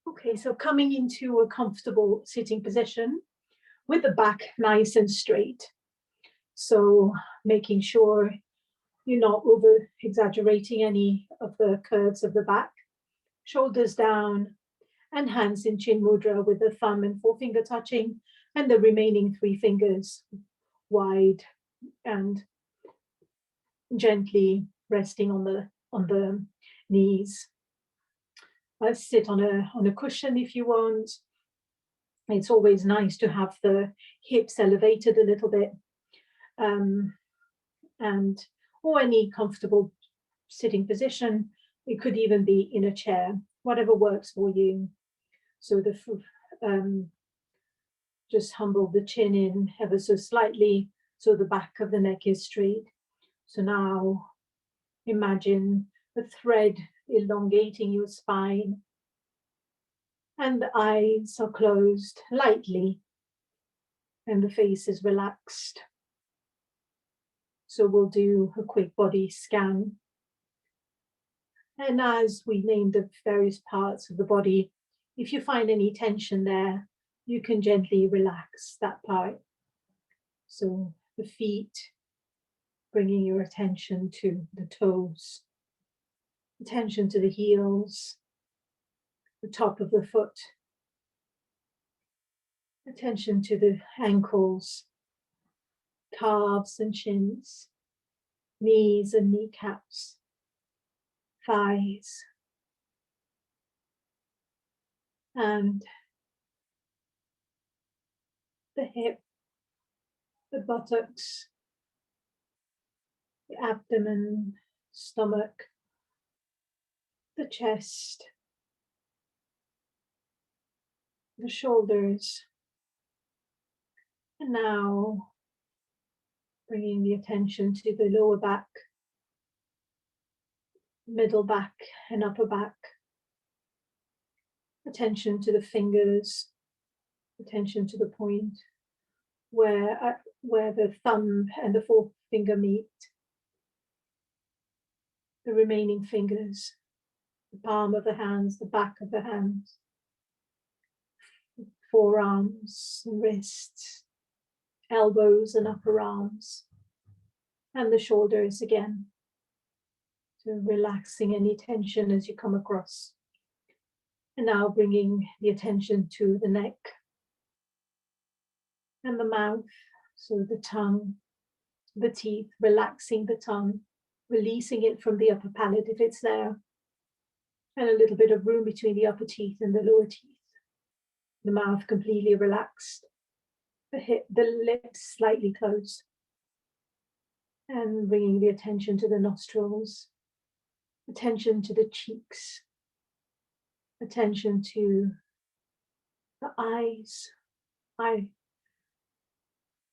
Okay, so coming into a comfortable sitting position with the back nice and straight. So making sure you're not over exaggerating any of the curves of the back. Shoulders down and hands in chin mudra with the thumb and forefinger touching and the remaining three fingers wide and gently resting on the knees. Sit on a cushion if you want. It's always nice to have the hips elevated a little bit, and or any comfortable sitting position. It could even be in a chair, whatever works for you. So just humble the chin in ever so slightly, so the back of the neck is straight. So now imagine a thread elongating your spine, and the eyes are closed lightly, and the face is relaxed. So we'll do a quick body scan. And as we name the various parts of the body, if you find any tension there, you can gently relax that part. So the feet, bringing your attention to the toes, attention to the heels, the top of the foot, attention to the ankles, calves and shins, knees and kneecaps, thighs, and the hip, the buttocks, the abdomen, stomach, the chest, the shoulders. And now bringing the attention to the lower back, middle back and upper back. Attention to the fingers, attention to the point where the thumb and the forefinger meet. The remaining fingers, the palm of the hands, the back of the hands, forearms and wrists, elbows and upper arms, and the shoulders again. So relaxing any tension as you come across. And now bringing the attention to the neck and the mouth, so the tongue, the teeth, relaxing the tongue, releasing it from the upper palate if it's there, and a little bit of room between the upper teeth and the lower teeth. The mouth completely relaxed, the lips slightly closed, and bringing the attention to the nostrils, attention to the cheeks, attention to the eyes,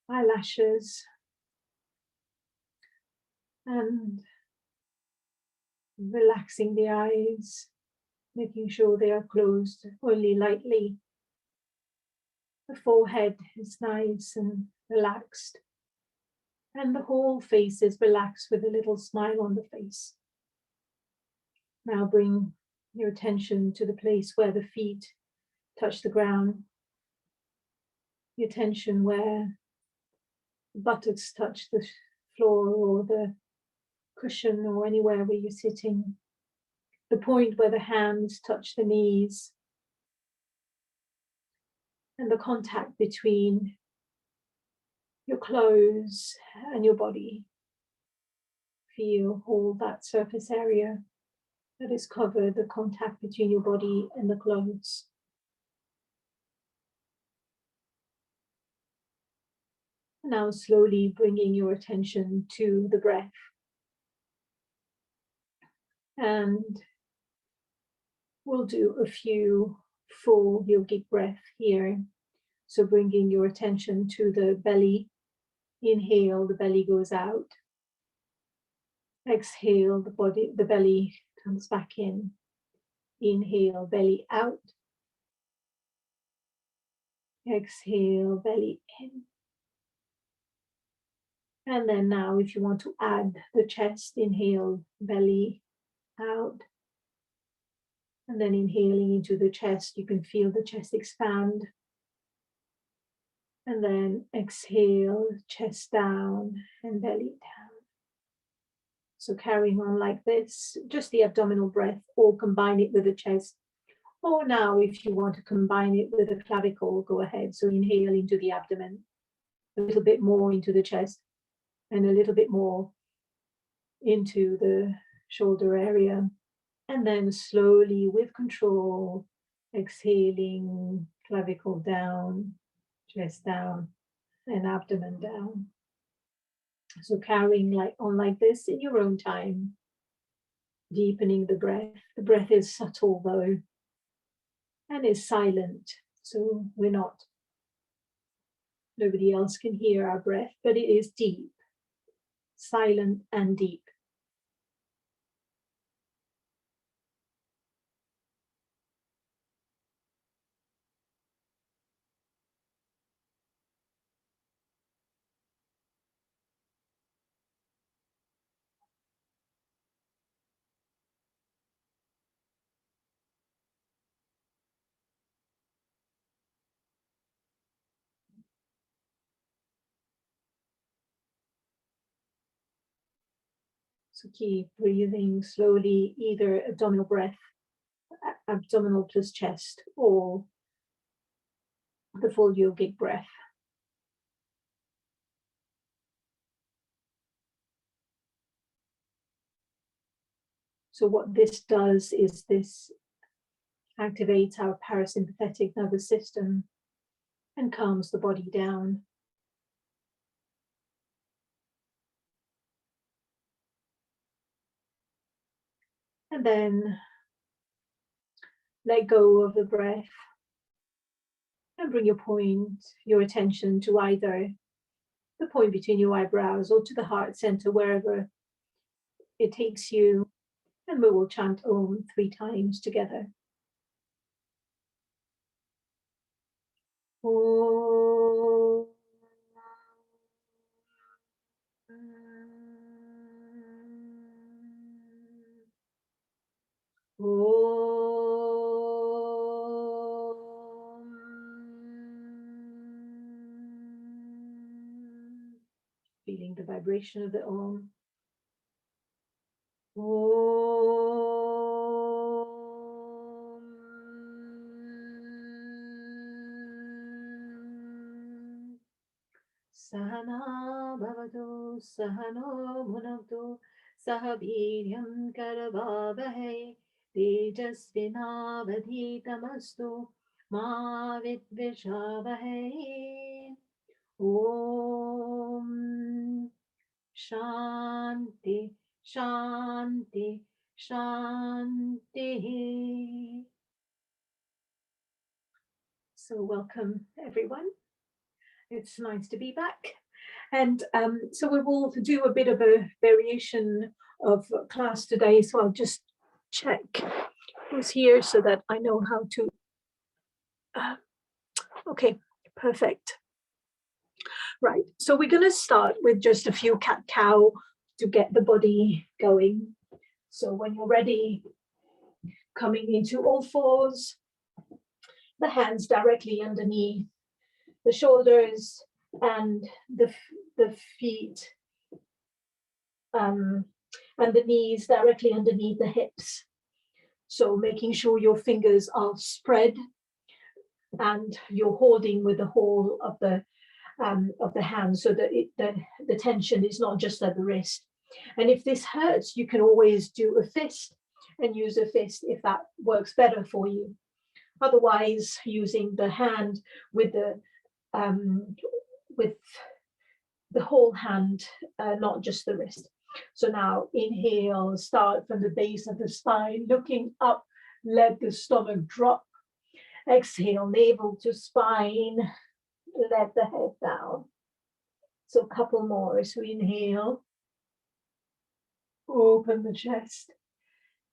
eyelashes, and relaxing the eyes, making sure they are closed only lightly. The forehead is nice and relaxed, and the whole face is relaxed with a little smile on the face. Now bring your attention to the place where the feet touch the ground, the attention where the buttocks touch the floor or the cushion or anywhere where you're sitting, the point where the hands touch the knees, and the contact between your clothes and your body. Feel all that surface area that is covered, the contact between your body and the clothes. Now slowly bringing your attention to the breath. And we'll do a few full yogic breath here. So bringing your attention to the belly. Inhale, the belly goes out. Exhale, the belly comes back in. Inhale, belly out. Exhale, belly in. And then now, if you want to add the chest, inhale, belly out. And then inhaling into the chest, you can feel the chest expand. And then exhale, chest down and belly down. So carrying on like this, just the abdominal breath, or combine it with the chest. Or now, if you want to combine it with the clavicle, go ahead. So inhale into the abdomen, a little bit more into the chest, and a little bit more into the shoulder area. And then slowly, with control, exhaling, clavicle down, chest down, and abdomen down. So carrying on like this in your own time, deepening the breath. The breath is subtle though, and is silent. So nobody else can hear our breath, but it is deep, silent and deep. So keep breathing slowly, either abdominal breath, abdominal plus chest, or the full yogic breath. So what this does is this activates our parasympathetic nervous system and calms the body down. And then let go of the breath and bring your attention to either the point between your eyebrows or to the heart center, wherever it takes you. And we will chant Om 3 times together. Om. Feeling the vibration of the Om. Om. Sahana bhavatu sahano bhunaktu sahaviryam karavavahe tejasvinavadhitamastu ma vidvishavahe. Om Shanti Shanti Shanti. So welcome everyone. It's nice to be back. And so we will do a bit of a variation of class today. So I'll just check who's here so that I know how to. Okay, perfect. Right, so we're going to start with just a few cat-cow to get the body going. So when you're ready, coming into all fours, the hands directly underneath the shoulders and the feet and the knees directly underneath the hips. So making sure your fingers are spread and you're holding with the whole of the hand, so that the tension is not just at the wrist. And if this hurts, you can always do a fist and use a fist if that works better for you. Otherwise, using the hand with the whole hand, not just the wrist. So now inhale, start from the base of the spine, looking up, let the stomach drop. Exhale, navel to spine, let the head down. So a couple more. So inhale, open the chest.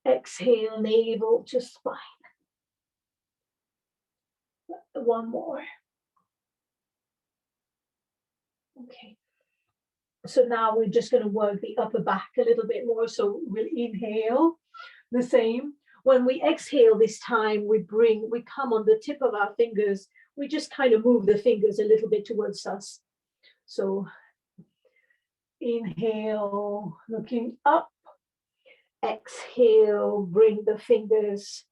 Exhale, navel to spine. One more. Okay. So now we're just going to work the upper back a little bit more. So we'll inhale the same. When we exhale this time, we come on the tip of our fingers. We just kind of move the fingers a little bit towards us. So inhale, looking up. Exhale, bring the fingers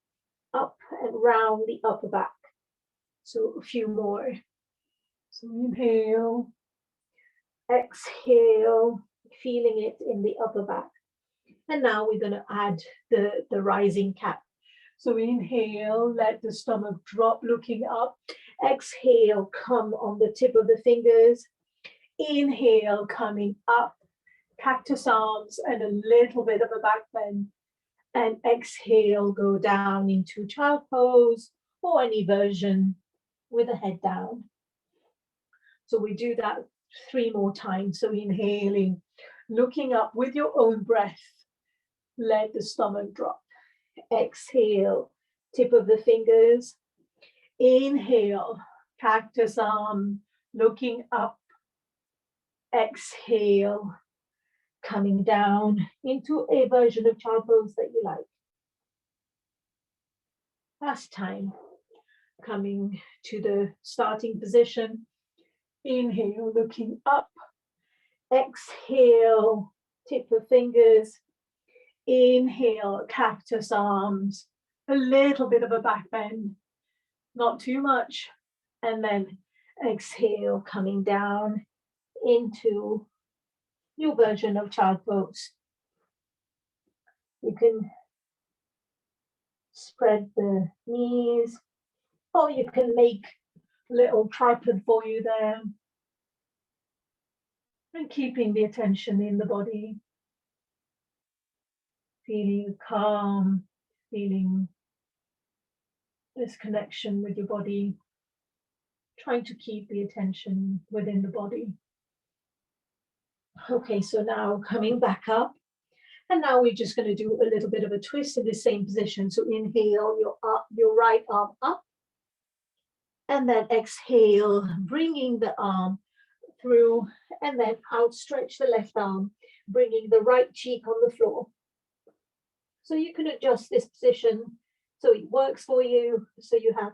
up and round the upper back. So a few more. So inhale, exhale, feeling it in the upper back. And now we're going to add the rising cat. So inhale, let the stomach drop, looking up. Exhale, come on the tip of the fingers. Inhale, coming up, cactus arms and a little bit of a back bend. And exhale, go down into child pose or any version with the head down. So we do that 3 more times. So inhaling, looking up with your own breath. Let the stomach drop. Exhale, tip of the fingers. Inhale, cactus arm, looking up. Exhale, coming down into a version of child pose that you like. Last time, coming to the starting position. Inhale, looking up. Exhale, tip of fingers. Inhale, cactus arms, a little bit of a back bend, not too much. And then exhale, coming down into your version of child pose. You can spread the knees, or you can make a little tripod for you there. And keeping the attention in the body. Feeling calm, feeling this connection with your body, trying to keep the attention within the body. Okay, so now coming back up, and now we're just going to do a little bit of a twist in the same position. So inhale your right arm up, and then exhale, bringing the arm through, and then outstretch the left arm, bringing the right cheek on the floor. So you can adjust this position so it works for you, so you have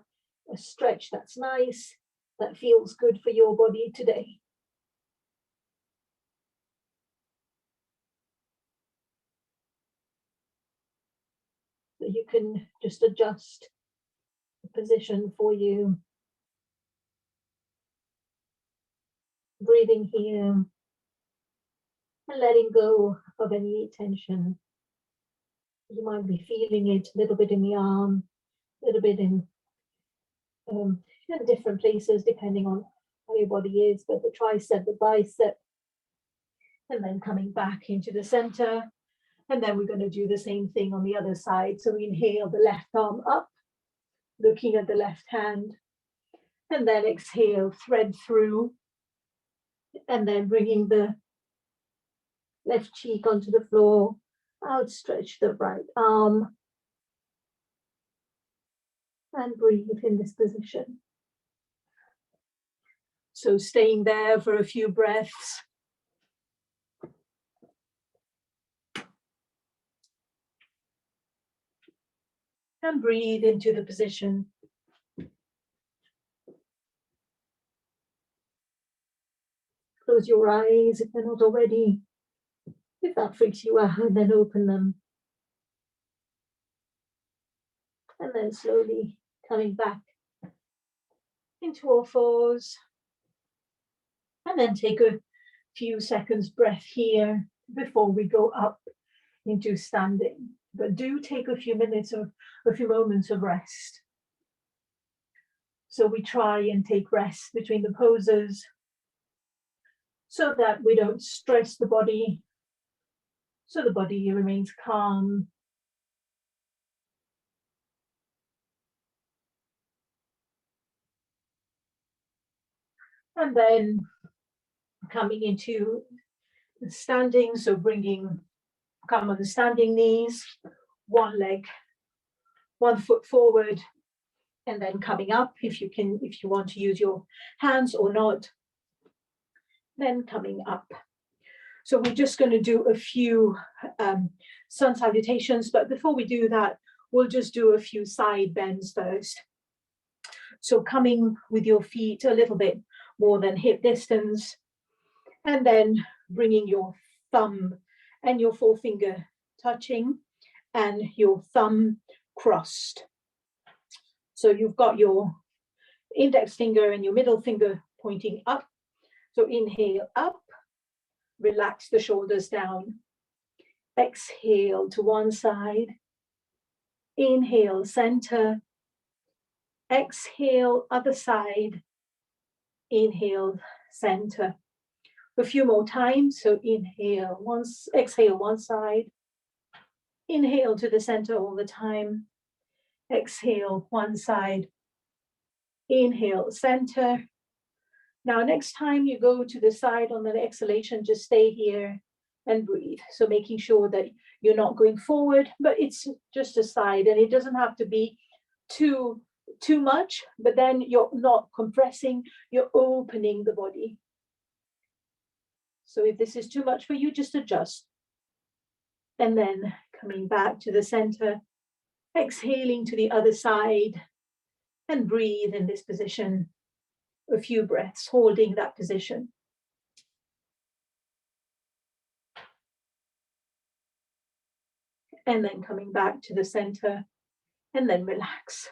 a stretch that's nice, that feels good for your body today. So you can just adjust the position for you. Breathing here and letting go of any tension. You might be feeling it a little bit in the arm, a little bit in different places depending on how your body is, but the tricep, the bicep, and then coming back into the center. And then we're going to do the same thing on the other side. So we inhale the left arm up, looking at the left hand, and then exhale, thread through, and then bringing the left cheek onto the floor, outstretch the right arm, and breathe in this position. So staying there for a few breaths. And breathe into the position. Close your eyes if they're not already. If that freaks you out, then open them. And then slowly coming back into all fours. And then take a few seconds breath here before we go up into standing. But do take a few moments of rest. So we try and take rest between the poses so that we don't stress the body, so the body remains calm. And then coming into the standing, so come on the standing knees, one leg, 1 foot forward, and then coming up if you want to use your hands or not, then coming up. So we're just going to do a few sun salutations, but before we do that, we'll just do a few side bends first. So coming with your feet a little bit more than hip distance, and then bringing your thumb and your forefinger touching and your thumb crossed. So you've got your index finger and your middle finger pointing up. So inhale up, relax the shoulders down. Exhale to one side. Inhale, center. Exhale, other side. Inhale, center. A few more times. So inhale once, exhale one side. Inhale to the center all the time. Exhale one side. Inhale, center. Now, next time you go to the side on the exhalation, just stay here and breathe. So making sure that you're not going forward, but it's just a side, and it doesn't have to be too much, but then you're not compressing, you're opening the body. So if this is too much for you, just adjust. And then coming back to the center, exhaling to the other side, and breathe in this position. A few breaths, holding that position. And then coming back to the center, and then relax.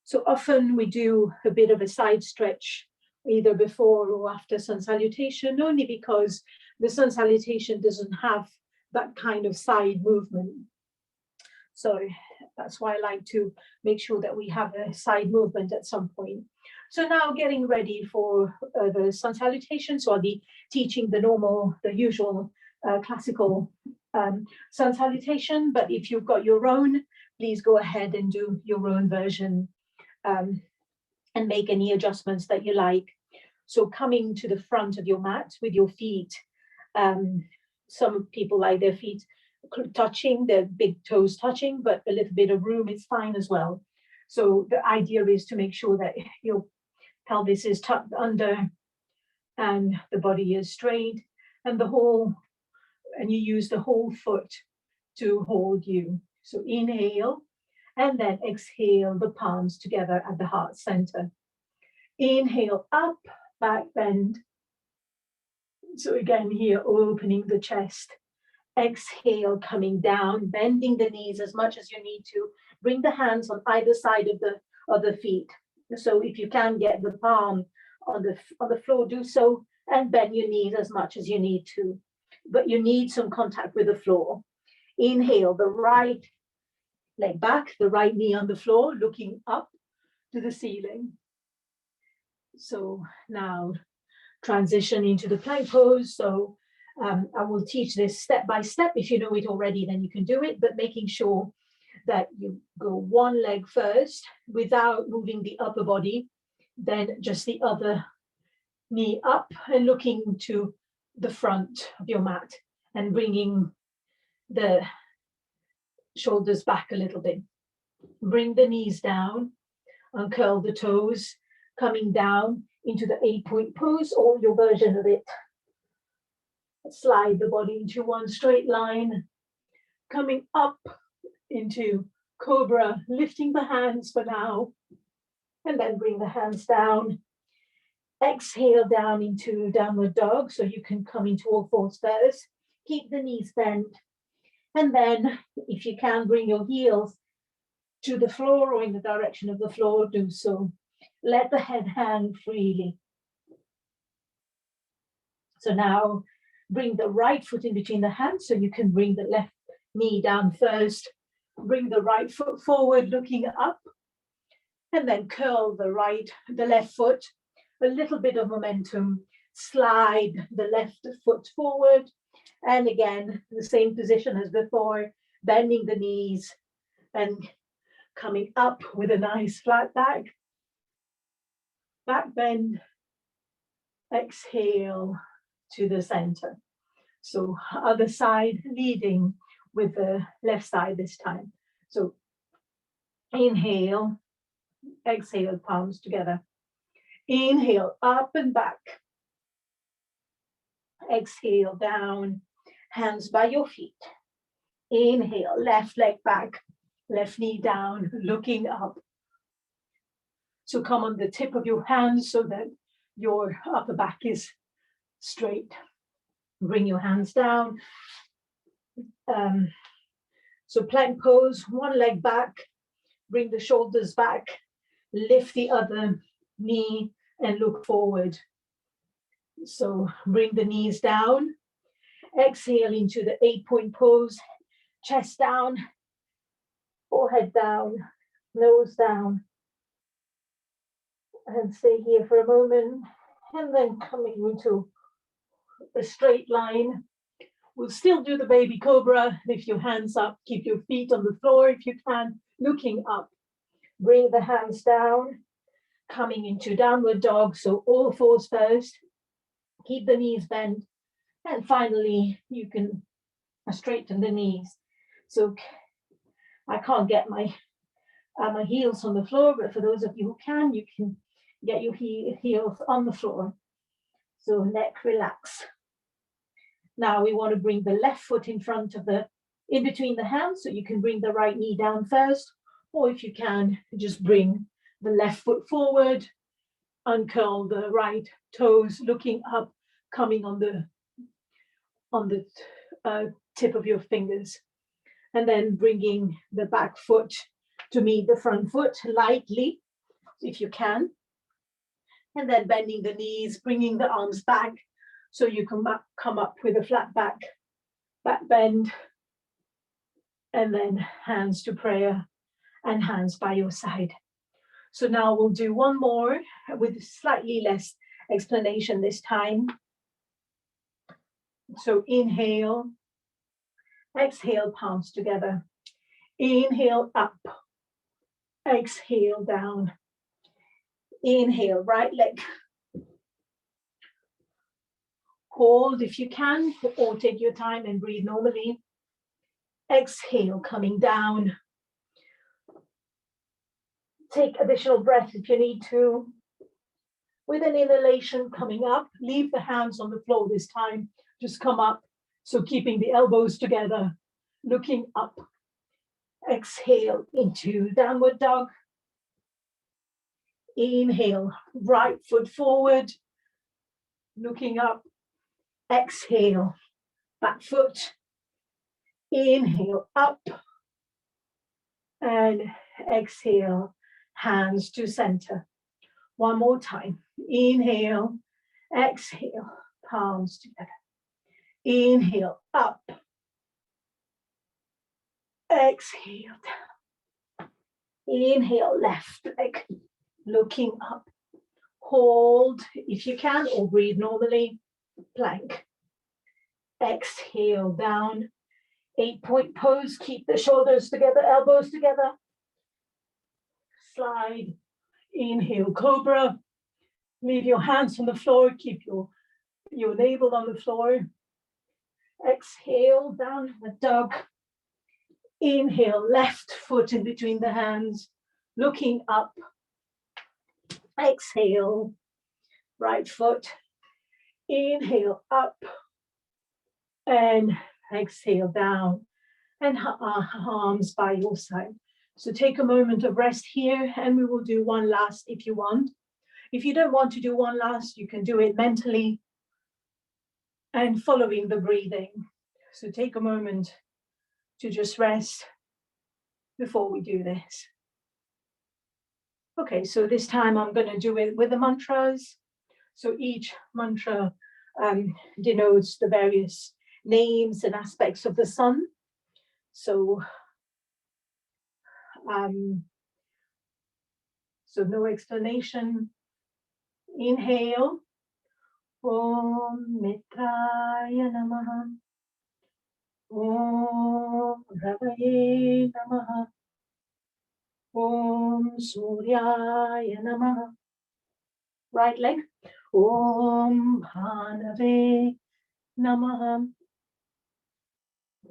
So often we do a bit of a side stretch, either before or after sun salutation, only because the sun salutation doesn't have that kind of side movement. So that's why I like to make sure that we have a side movement at some point. So now getting ready for the sun salutation. So I'll be teaching the usual classical sun salutation, but if you've got your own, please go ahead and do your own version and make any adjustments that you like. So coming to the front of your mat with your feet, some people like their feet touching, their big toes touching, but a little bit of room is fine as well. So the idea is to make sure that your pelvis is tucked under and the body is straight, and you use the whole foot to hold you. So inhale and then exhale, the palms together at the heart center. Inhale up, back bend. So again here, opening the chest. Exhale, coming down, bending the knees as much as you need to. Bring the hands on either side of the feet. So if you can get the palm on the floor, do so, and bend your knees as much as you need to. But you need some contact with the floor. Inhale, the right leg back, the right knee on the floor, looking up to the ceiling. So now transition into the plank pose. So I will teach this step by step. If you know it already, then you can do it, but making sure that you go one leg first without moving the upper body, then just the other knee up and looking to the front of your mat and bringing the shoulders back a little bit. Bring the knees down, uncurl the toes, coming down into the 8-point pose or your version of it. Slide the body into one straight line, coming up into cobra, lifting the hands for now, and then bring the hands down. Exhale down into downward dog, so you can come into all fours first. Keep the knees bent, and then if you can, bring your heels to the floor or in the direction of the floor, do so. Let the head hang freely. So now bring the right foot in between the hands, so you can bring the left knee down first. Bring the right foot forward, looking up, and then curl the left foot. A little bit of momentum. Slide the left foot forward, and again the same position as before, bending the knees and coming up with a nice flat back. Back bend. Exhale to the center. So other side, leading with the left side this time. So inhale, exhale, palms together. Inhale, up and back. Exhale, down, hands by your feet. Inhale, left leg back. left knee down, looking up. So come on the tip of your hands so that your upper back is straight. Bring your hands down. So plank pose, one leg back, bring the shoulders back, lift the other knee and look forward. So bring the knees down, exhale into the 8-point pose, chest down, forehead down, nose down, and stay here for a moment, and then coming into a straight line. We'll still do the baby cobra. Lift your hands up, keep your feet on the floor if you can, looking up. Bring the hands down, coming into downward dog, so all fours first. Keep the knees bent, and finally you can straighten the knees. So I can't get my heels on the floor, but for those of you who can, you can get your heels on the floor. So neck relax. Now we want to bring the left foot in front of in between the hands, so you can bring the right knee down first, or if you can, just bring the left foot forward, uncurl the right toes, looking up, coming on the tip of your fingers, and then bringing the back foot to meet the front foot lightly, if you can, and then bending the knees, bringing the arms back, so you can come up with a flat back bend, and then hands to prayer and hands by your side. So now we'll do one more with slightly less explanation this time. So inhale, exhale, palms together. Inhale up, exhale down. Inhale, right leg. Hold if you can, or take your time and breathe normally. Exhale, coming down. Take additional breath if you need to. With an inhalation coming up, leave the hands on the floor this time. Just come up. So keeping the elbows together, looking up. Exhale into downward dog. Inhale, right foot forward, looking up. Exhale, back foot. Inhale, up. And exhale, hands to center. One more time. Inhale, exhale, palms together. Inhale, up. Exhale, down. Inhale, left leg, looking up. Hold if you can, or breathe normally. Plank. Exhale, down. 8-point pose. Keep the shoulders together, elbows together. Slide. Inhale, cobra. Leave your hands on the floor. Keep your navel on the floor. Exhale, down the dog. Inhale, left foot in between the hands, looking up. Exhale, right foot. Inhale, up. And exhale, down. And arms by your side. So take a moment of rest here, and we will do one last if you want. If you don't want to do one last, you can do it mentally and following the breathing. So take a moment to just rest before we do this. Okay, so this time I'm going to do it with the mantras. So each mantra denotes the various names and aspects of the sun. So no explanation. Inhale. Om Mitraya Namaha. Om Ravaye Namaha. Om Suryaya Namaha. Right leg. Om Bhanave Namaha.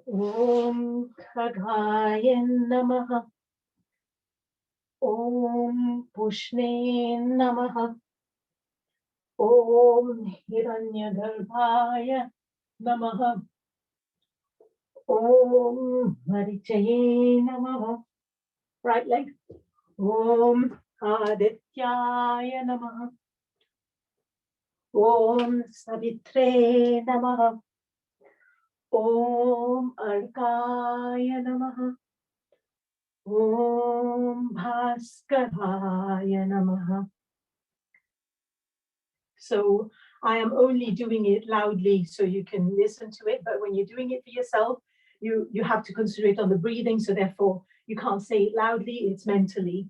Om Khagaya Namaha. Om Pushne Namaha. Om Hiranyagarbhaya Namaha. Om Marichaye Namaha. Right leg. Om Adityaya Namaha. Om Savitre Namaha. Om Arkaya Namaha. Om Bhaskaraya Namaha. So I am only doing it loudly so you can listen to it, but when you're doing it for yourself, you have to concentrate on the breathing, so therefore you can't say it loudly, it's mentally.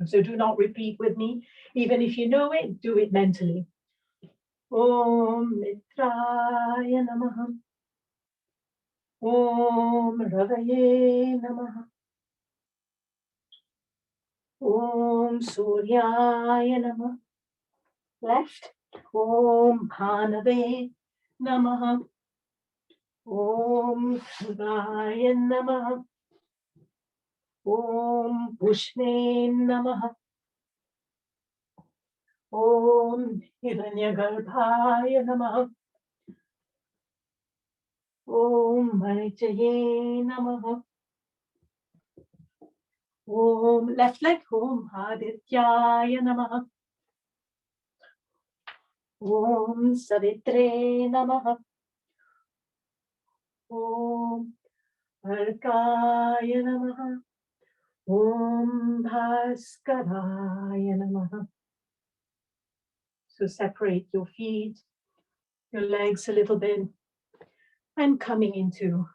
So do not repeat with me. Even if you know it, do it mentally. Om Mitraya Namaha. Om Ravaye Namaha. Om Suryaya Namaha. Left. Om Bhanave Namaha. Om Shivaya Namaha. Om Pushne Namaha. Om Hiranyagarbhaya Namaha. Om Marichaye Namaha. Om left leg. Om Adityaya Namaha. Om Savitre Namaha. Om Arkaya Namaha. Om Bhaskaraya Namaha. So separate your feet, your legs a little bit, and coming into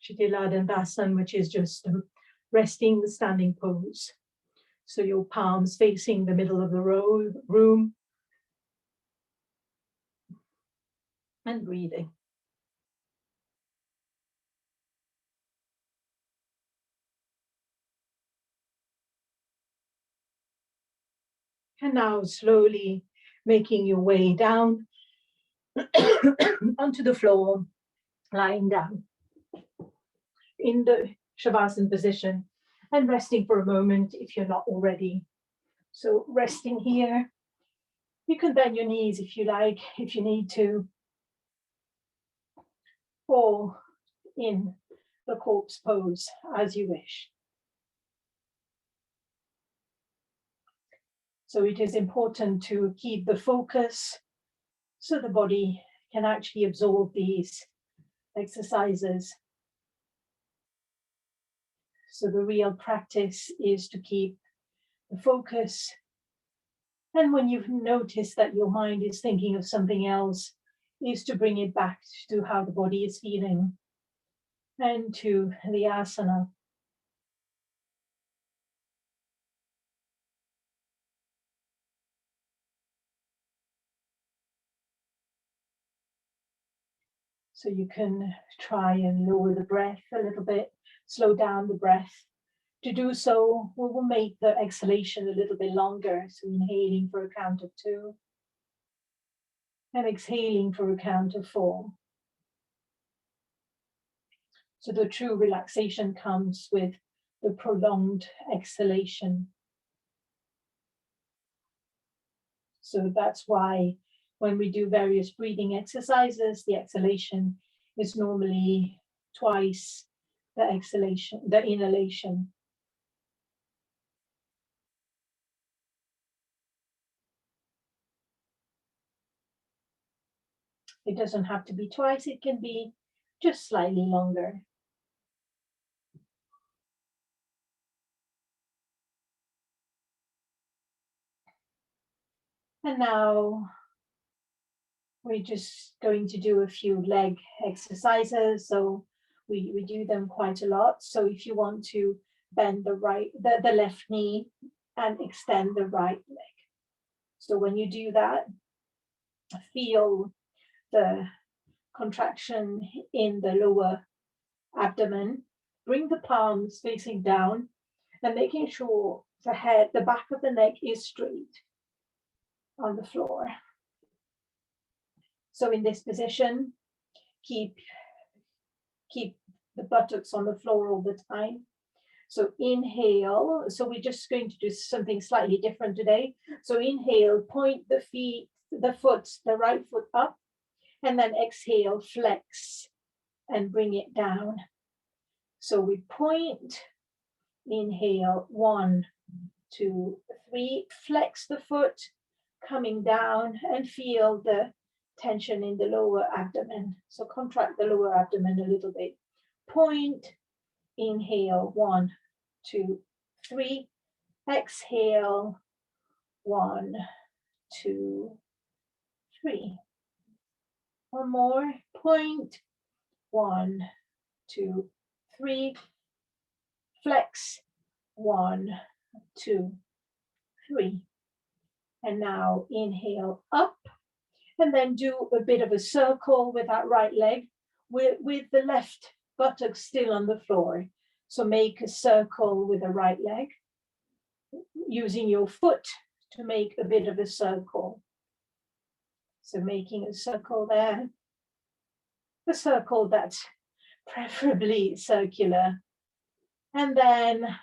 Shitila Dandasana, which is just resting the standing pose. So your palms facing the middle of the room, and breathing. And now slowly making your way down onto the floor, lying down in the Shavasana position and resting for a moment if you're not already. So resting here. You can bend your knees if you like, if you need to, or in the corpse pose as you wish. So it is important to keep the focus so the body can actually absorb these exercises. So the real practice is to keep the focus. And when you've noticed that your mind is thinking of something else, is to bring it back to how the body is feeling and to the asana. So you can try and lower the breath a little bit, slow down the breath. To do so, we will make the exhalation a little bit longer. So inhaling for a count of 2 and exhaling for a count of 4. So the true relaxation comes with the prolonged exhalation. So that's why when we do various breathing exercises, the exhalation is normally twice the exhalation, the inhalation. It doesn't have to be twice, it can be just slightly longer. And now we're just going to do a few leg exercises. So we do them quite a lot. So if you want to bend the left knee and extend the right leg. So when you do that, feel the contraction in the lower abdomen. Bring the palms facing down and making sure the back of the neck is straight on the floor. So in this position, keep the buttocks on the floor all the time. So inhale. So we're just going to do something slightly different today. So inhale, point the right foot up, and then exhale, flex and bring it down. So we point Inhale, 1, 2, 3. Flex the foot, coming down, and feel the tension in the lower abdomen. So contract the lower abdomen a little bit. Point, inhale, 1, 2, 3. Exhale, 1, 2, 3. One more. Point, 1, 2, 3. Flex, 1, 2, 3. And now inhale up, and then do a bit of a circle with that right leg with the left buttock still on the floor. So make a circle with the right leg, using your foot to make a bit of a circle. So making a circle there, a circle that's preferably circular, and then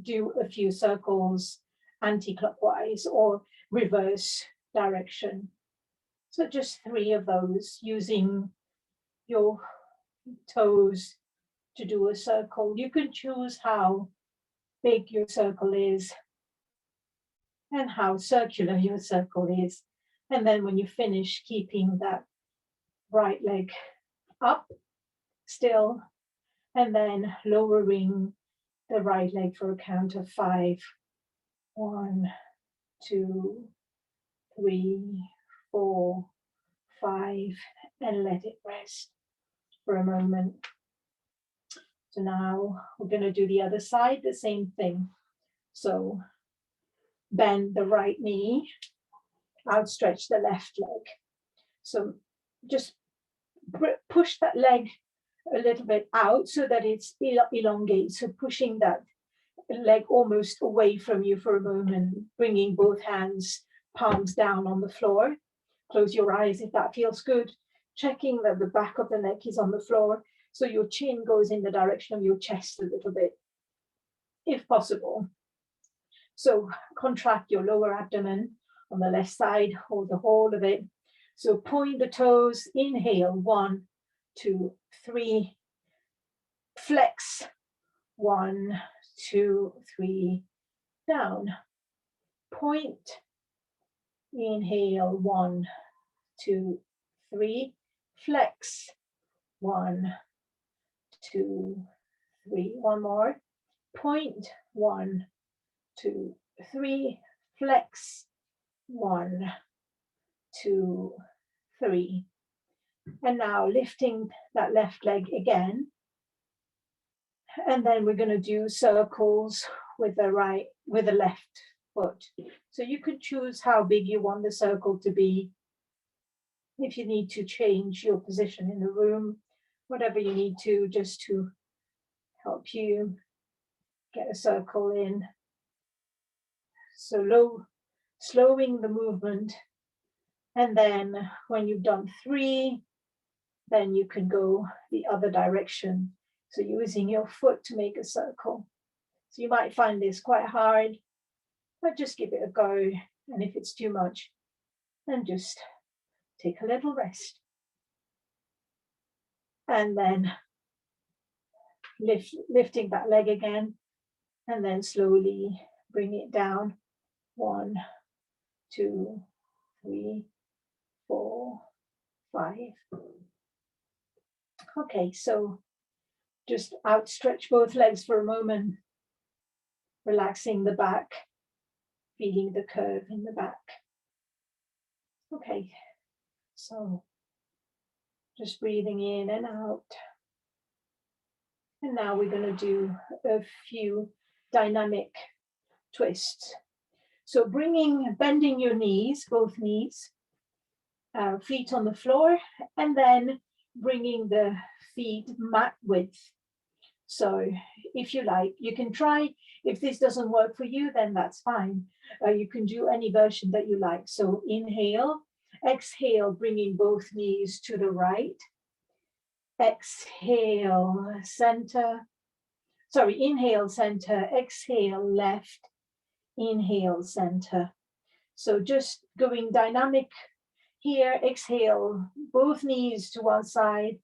do a few circles anti-clockwise or reverse direction. So just 3 of those, using your toes to do a circle. You can choose how big your circle is and how circular your circle is. And then when you finish, keeping that right leg up still, and then lowering the right leg for a count of 5. 1, 2, 3, 4, 5, and let it rest for a moment. So now we're going to do the other side, the same thing. So bend the right knee, outstretch the left leg. So just push that leg a little bit out so that it's elongated. So pushing that leg almost away from you for a moment, bringing both hands, palms down on the floor. Close your eyes if that feels good. Checking that the back of the neck is on the floor, so your chin goes in the direction of your chest a little bit, if possible. So contract your lower abdomen on the left side, hold the whole of it. So point the toes, inhale, 1, 2, 3. Flex, 1, 2, 3, down. Point, inhale, 1, 2, 3. Flex, 1, 2, 3. One more. Point, 1, 2, 3. Flex, 1, 2, 3. And now lifting that left leg again. And then we're going to do circles with the left foot. So you could choose how big you want the circle to be. If you need to change your position in the room, whatever you need to, just to help you get a circle in. So slowing the movement. And then when you've done 3, then you can go the other direction. So using your foot to make a circle. So you might find this quite hard, but just give it a go. And if it's too much, then just take a little rest. And then lifting that leg again, and then slowly bring it down. 1, 2, 3, 4, 5. Okay, so just outstretch both legs for a moment, relaxing the back, feeling the curve in the back. Okay, so just breathing in and out. And now we're going to do a few dynamic twists. So bending your knees, both knees, feet on the floor, and then bringing the feet mat width. So if you like, you can try. If this doesn't work for you, then that's fine. You can do any version that you like. So inhale, exhale, bringing both knees to the right. Exhale, center. Sorry, inhale, center, exhale, left, inhale, center. So just going dynamic here. Exhale, both knees to one side.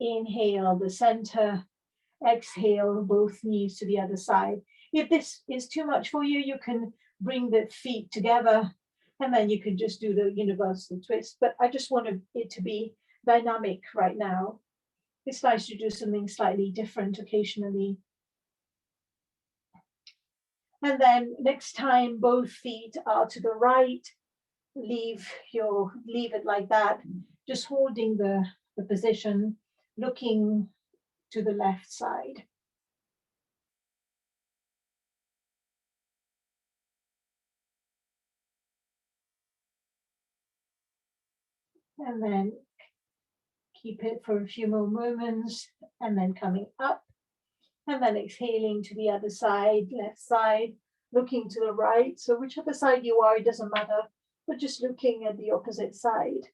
Inhale, the center. Exhale, both knees to the other side. If this is too much for you, you can bring the feet together and then you can just do the universal twist. But I just wanted it to be dynamic right now. It's nice to do something slightly different occasionally. And then next time, both feet are to the right. Leave it like that, just holding the position, looking to the left side. And then keep it for a few more moments, and then coming up, and then exhaling to the other side, left side, looking to the right. So whichever side you are, it doesn't matter, but just looking at the opposite side.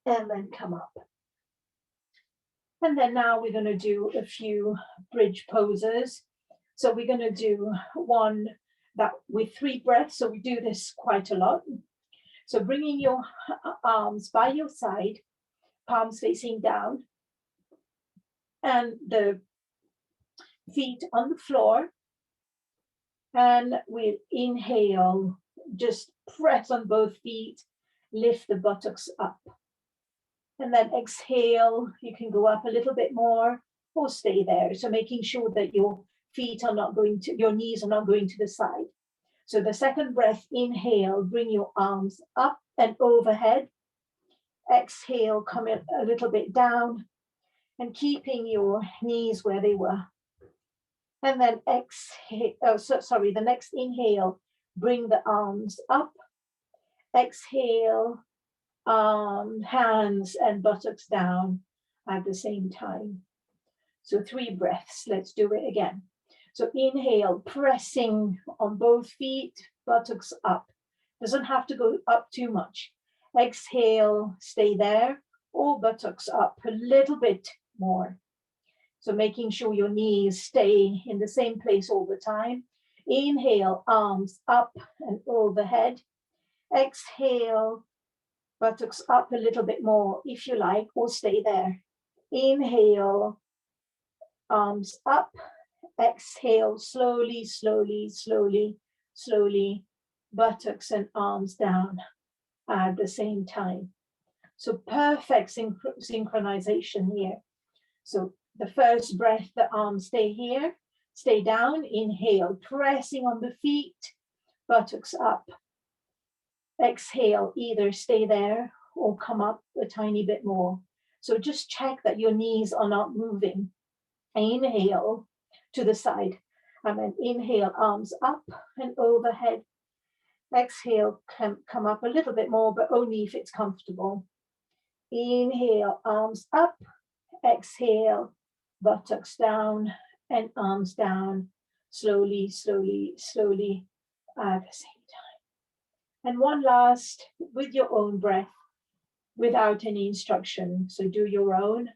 And then come up. And then now we're going to do a few bridge poses. So we're going to do one that with 3 breaths. So we do this quite a lot. So bringing your arms by your side, palms facing down, and the feet on the floor. And we'll inhale, just press on both feet, lift the buttocks up. And then exhale, you can go up a little bit more or stay there. So making sure that your feet are not going to, your knees are not going to the side. So the second breath, inhale, bring your arms up and overhead. Exhale, come a little bit down and keeping your knees where they were. And then exhale, the next inhale, bring the arms up. Exhale, hands and buttocks down at the same time. So 3 breaths, let's do it again. So inhale, pressing on both feet, buttocks up. Doesn't have to go up too much. Exhale, stay there, or buttocks up a little bit more. So making sure your knees stay in the same place all the time. Inhale, arms up and overhead. Exhale, buttocks up a little bit more if you like, or stay there. Inhale, arms up. Exhale, slowly, slowly, slowly, slowly, buttocks and arms down at the same time. So perfect synchronization here. So the first breath, the arms stay here, stay down, inhale, pressing on the feet, buttocks up. Exhale, either stay there or come up a tiny bit more. So just check that your knees are not moving. Inhale to the side, and then inhale, arms up and overhead. Exhale, come up a little bit more, but only if it's comfortable. Inhale, arms up. Exhale, buttocks down and arms down. Slowly, slowly, slowly at the same time. And one last with your own breath, without any instruction. So do your own.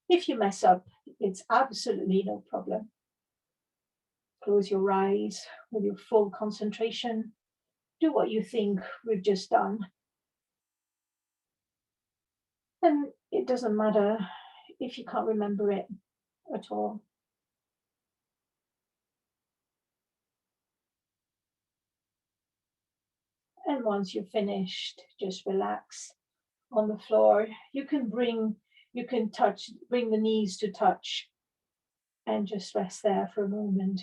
If you mess up, it's absolutely no problem. Close your eyes with your full concentration. Do what you think we've just done. And it doesn't matter if you can't remember it at all. And once you're finished, just relax on the floor. You can bring the knees to touch and just rest there for a moment.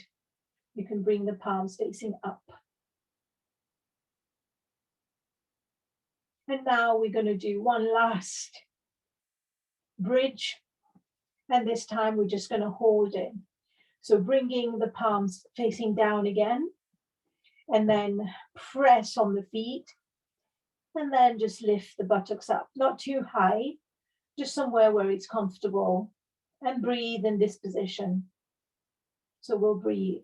You can bring the palms facing up. And now we're going to do one last bridge. And this time we're just going to hold it. So bringing the palms facing down again. And then press on the feet. And then just lift the buttocks up. Not too high, just somewhere where it's comfortable. And breathe in this position. So we'll breathe.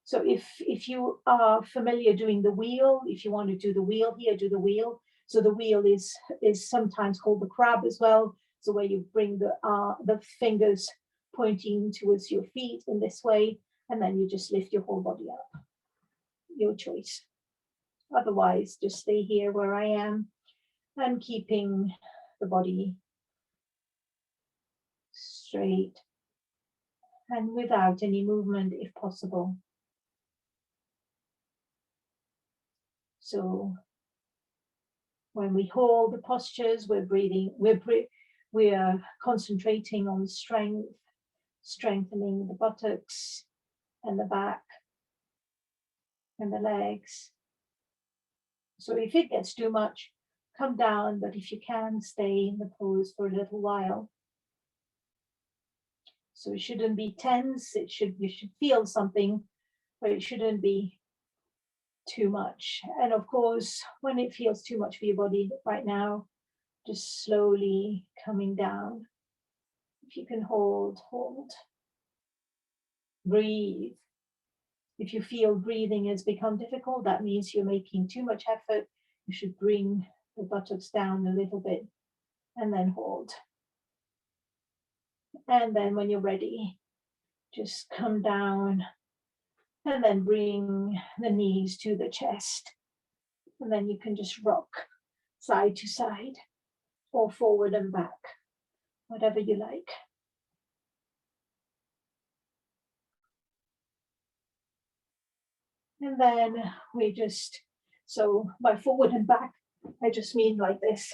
So if you are familiar doing the wheel, if you want to do the wheel here, do the wheel. So the wheel is sometimes called the crab as well. So where you bring the fingers pointing towards your feet in this way, and then you just lift your whole body up. Your choice. Otherwise, just stay here where I am and keeping the body straight and without any movement if possible. So when we hold the postures, we're breathing, we are concentrating on strength, strengthening the buttocks and the back and the legs. So if it gets too much, come down, but if you can, stay in the pose for a little while. So it shouldn't be tense, you should feel something, but it shouldn't be too much. And of course, when it feels too much for your body right now, just slowly coming down. If you can hold. Breathe. If you feel breathing has become difficult, that means you're making too much effort. You should bring the buttocks down a little bit and then hold. And then when you're ready, just come down and then bring the knees to the chest. And then you can just rock side to side or forward and back, whatever you like. And then we just, so by forward and back, I just mean like this.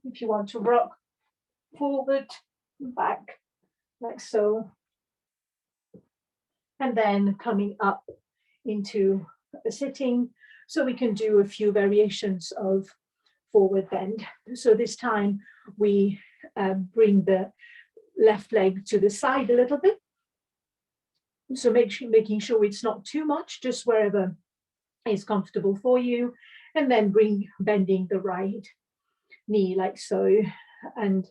If you want to rock forward, back, like so. And then coming up into a sitting. So we can do a few variations of forward bend. So this time we bring the left leg to the side a little bit. So making sure it's not too much, just wherever is comfortable for you. And then bending the right knee like so. And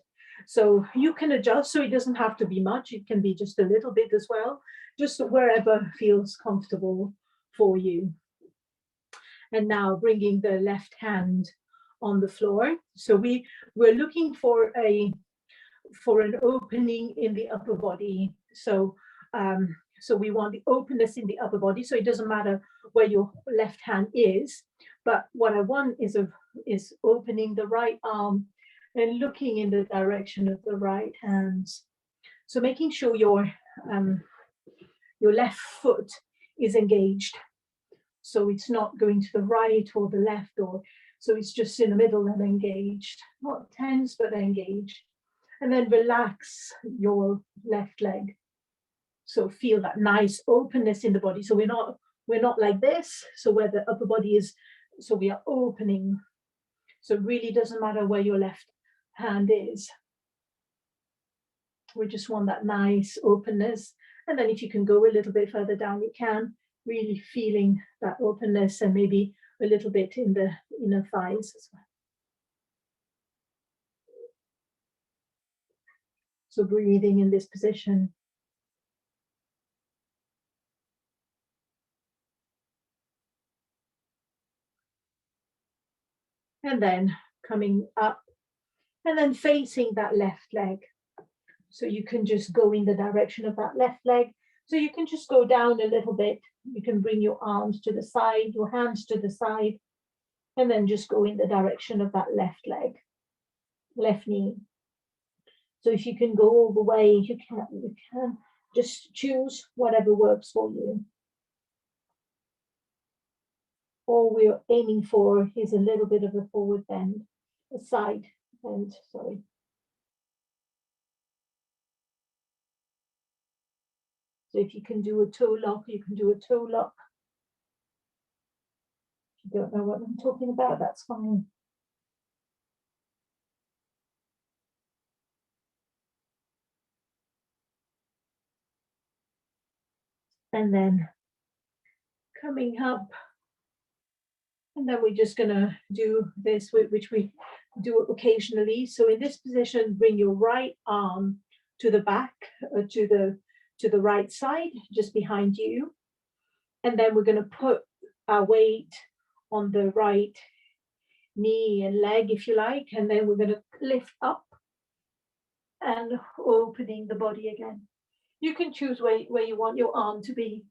so you can adjust, so it doesn't have to be much. It can be just a little bit as well, just wherever feels comfortable for you. And now bringing the left hand on the floor. So we're looking for an opening in the upper body. So so we want the openness in the upper body. So it doesn't matter where your left hand is, but what I want is opening the right arm and looking in the direction of the right hands. So making sure your left foot is engaged. So it's not going to the right or the left, so it's just in the middle and engaged. Not tense, but engaged. And then relax your left leg. So feel that nice openness in the body. So we're not like this. So where the upper body is, so we are opening. So it really doesn't matter where your left hand is. We just want that nice openness. And then if you can go a little bit further down, you can, really feeling that openness and maybe a little bit in the inner thighs as well. So breathing in this position. And then coming up and then facing that left leg. So you can just go in the direction of that left leg. So you can just go down a little bit. You can bring your arms to the side, your hands to the side, and then just go in the direction of that left leg, left knee. So if you can go all the way, you can just choose whatever works for you. All we're aiming for is a little bit of a forward bend, a side bend, sorry. So if you can do a toe lock, you can do a toe lock. If you don't know what I'm talking about, that's fine. And then coming up, and then we're just gonna do this, which we do occasionally. So in this position, bring your right arm to the back, to the right side, just behind you. And then we're gonna put our weight on the right knee and leg, if you like, and then we're gonna lift up and opening the body again. You can choose where you want your arm to be.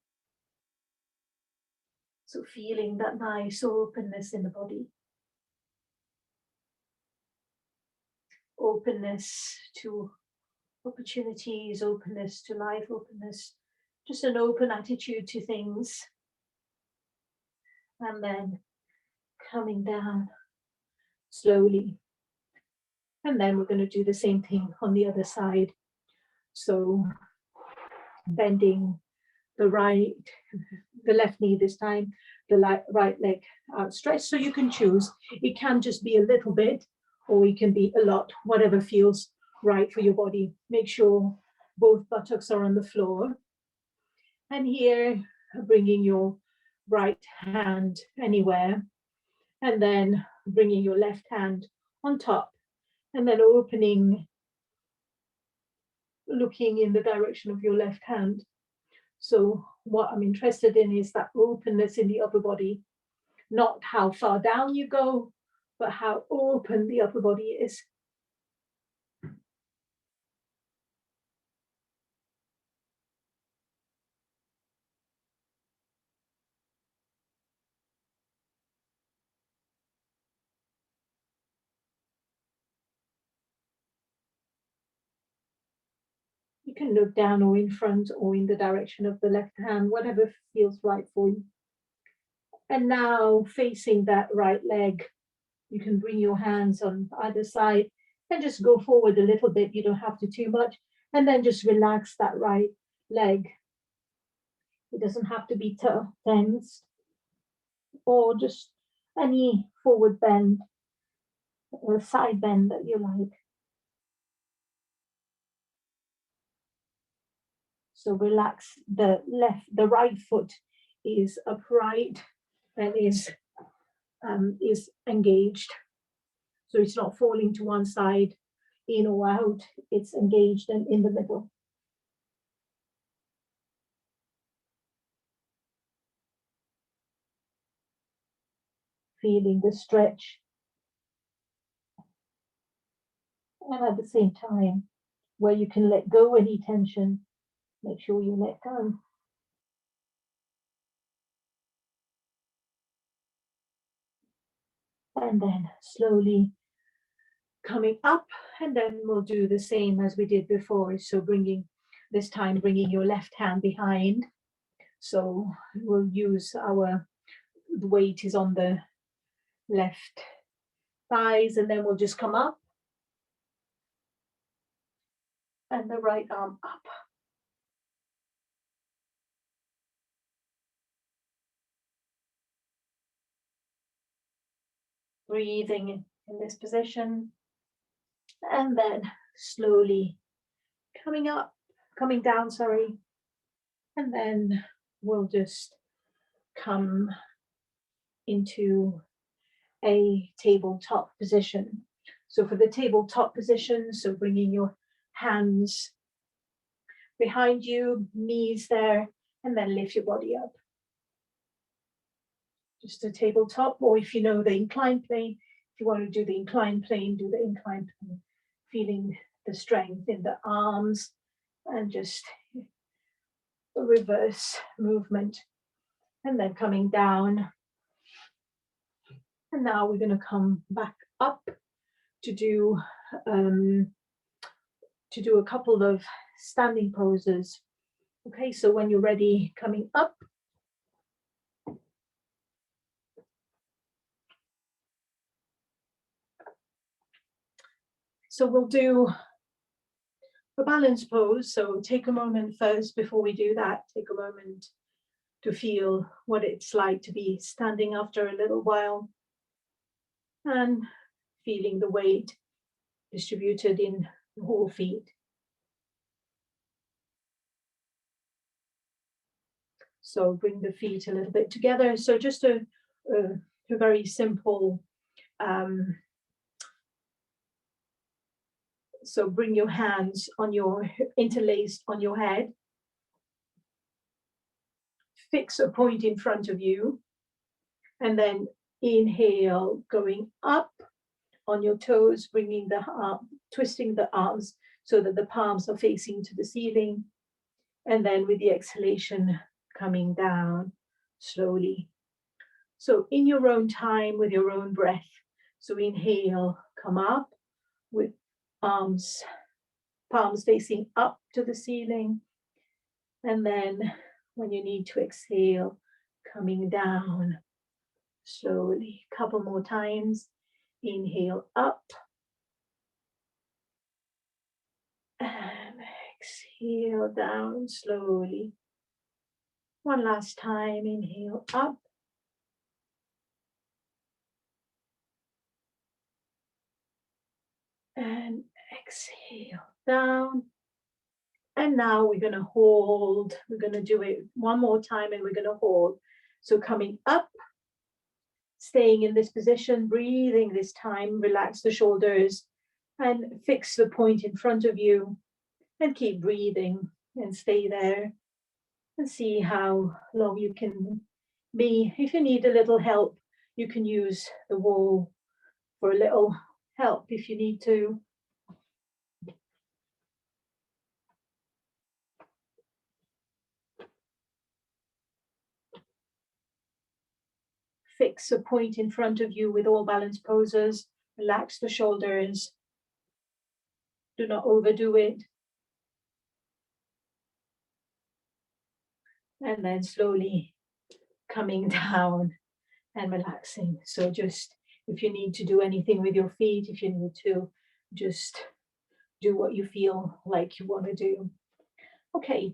So feeling that nice openness in the body. Openness to opportunities, openness to life, openness, just an open attitude to things. And then coming down slowly. And then we're going to do the same thing on the other side. So bending the left knee this time, the right leg outstretched. So you can choose. It can just be a little bit, or it can be a lot, whatever feels right for your body. Make sure both buttocks are on the floor. And here, bringing your right hand anywhere, and then bringing your left hand on top, and then opening, looking in the direction of your left hand. So what I'm interested in is that openness in the upper body, not how far down you go, but how open the upper body is. You can look down or in front or in the direction of the left hand, whatever feels right for you. And now facing that right leg, you can bring your hands on either side and just go forward a little bit. You don't have to too much. And then just relax that right leg. It doesn't have to be tense, or just any forward bend or side bend that you like. So relax the right foot is upright and is engaged. So it's not falling to one side, in or out, it's engaged and in the middle. Feeling the stretch. And at the same time, where you can let go any tension, make sure you let go. And then slowly coming up, and then we'll do the same as we did before. So this time bringing your left hand behind. So we'll use the weight is on the left thighs, and then we'll just come up and the right arm up. Breathing in this position, and then slowly coming down, and then we'll just come into a tabletop position. So for the tabletop position, so bringing your hands behind you, knees there, and then lift your body up. Just a tabletop, or if you know the inclined plane, if you want to do the inclined plane, do the inclined plane, feeling the strength in the arms, and just a reverse movement, and then coming down. And now we're going to come back up to do a couple of standing poses. Okay, so when you're ready, coming up. So we'll do a balance pose. So take a moment first before we do that. Take a moment to feel what it's like to be standing after a little while, and feeling the weight distributed in the whole feet. So bring the feet a little bit together. So just a very simple, so bring your hands interlaced on your head. Fix a point in front of you, and then inhale, going up on your toes, twisting the arms. so that the palms are facing to the ceiling. And then with the exhalation, coming down slowly. So in your own time, with your own breath. So inhale, come up with palms facing up to the ceiling. And then when you need to exhale, coming down slowly. Couple more times. Inhale up. And exhale down slowly. One last time. Inhale up. And exhale down. And now we're going to hold. We're going to do it one more time and we're going to hold. So coming up, staying in this position, breathing this time, relax the shoulders and fix the point in front of you and keep breathing and stay there and see how long you can be. If you need a little help, you can use the wall for a little help if you need to. Fix a point in front of you with all balanced poses. Relax the shoulders. Do not overdo it. And then slowly coming down and relaxing. So just if you need to do anything with your feet, if you need to just do what you feel like you want to do. Okay.